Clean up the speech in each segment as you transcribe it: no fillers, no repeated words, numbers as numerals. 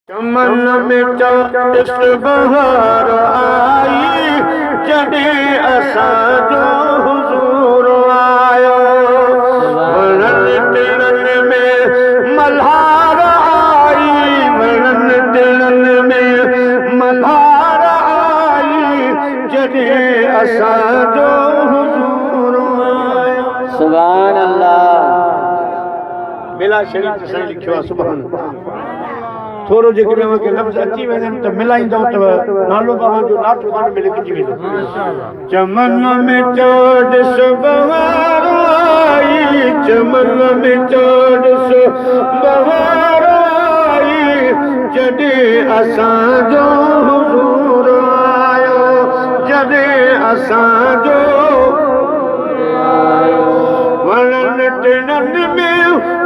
चमन में चौकस बहार आई जॾहिं असां जो हुज़ूर आयो। वणनि टिणनि में मल्हार आई, वणनि टिणनि में मल्हार आई जॾहिं असां जो हुज़ूर आयो। सुभान अल्लाह। मिला शरीफ़ साईं लिखियो आहे सुभान अल्लाह। थोरो जेकॾहिं मूंखे लफ़्ज़ अची वञनि त मिलाईंदव त नालो बाबा जो नात ख़ान में लिखिजी वेंदो। चमन में चोॾिस बहार आई, चमन में चोॾिस बहार आई जॾहिं असांजो हुज़ूर आयो, जॾहिं असांजो वणनि टिणनि में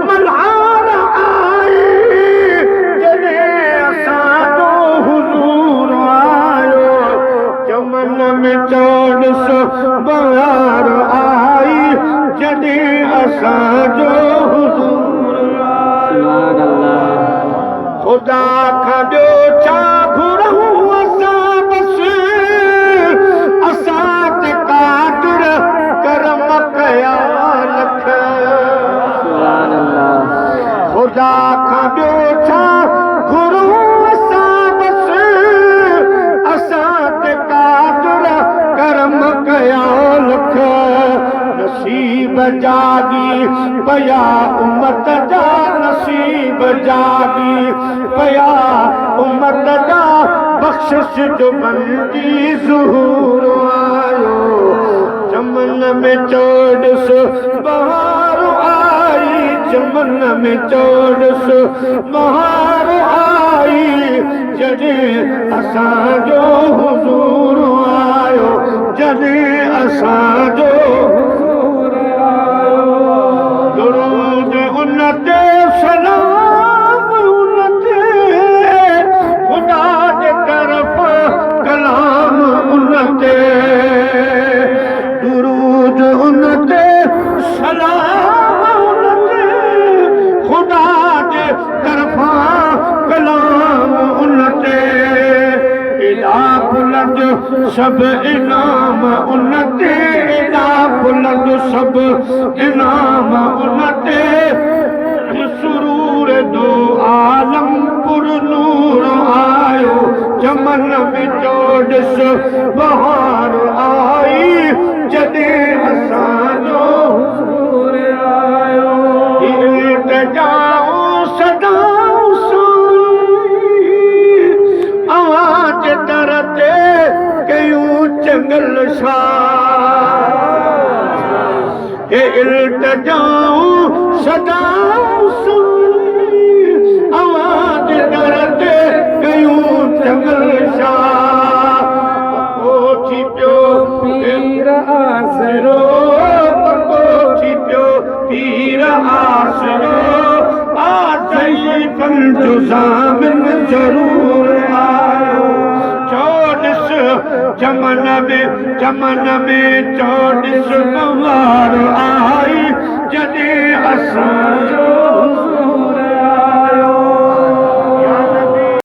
मल्हार आई जॾहिं असांजो हुज़ूर आयो। चमन में चोॾिस बहार आई जॾहिं असांजो हुज़ूर आयो। ख़ुदा खां ॿियो छा घुरूं असां बसि, असां ते कादर करम कया लख। ख़ुदा खां ॿियो छा घुरूं असां बसि, असां ते कादर करम कया लख। नसीब जागी पया उमत जा, नसीब जागी पया उमत जा, बख़्शिश जो बंदी ज़ुहूर आयो। चमन में चोॾिस बहार आई, चमन में चोॾिस बहार आई जॾहिं असांजो हुज़ूर आयो, जॾहिं असांजो हुज़ूर आयो। दुरूद उन ते सलाम उन ते, ख़ुदा जे तरफ़ां कलाम उन ते। दुरूद उन ते सलाम उन ते, ख़ुदा जे तरफ़ां कलाम उन ते। एॾा बुलंद सभु इनाम उन ते, एॾा बुलंद सभु इनाम उन ते। सुरूर दो आलम पुर नूर आयो, चमन में चोॾिस बहार आई जॾहिं असांजो हुज़ूर आयो। इल्तिजाऊं सदाऊं साईं, आवाज़ दर ते कयूं चंगल शाह। हे इल्तिजाऊं सदाऊं साईं, आवाज़ दर ते कयूं चंगल शाह। पको थी पियो पीर आसरो, पको थी पियो पीर आसरो, आजई पंजो ज़ामिन ज़रूर आयो। चोॾिस चमन में चोॾिस बहार आई जॾहिं असांजो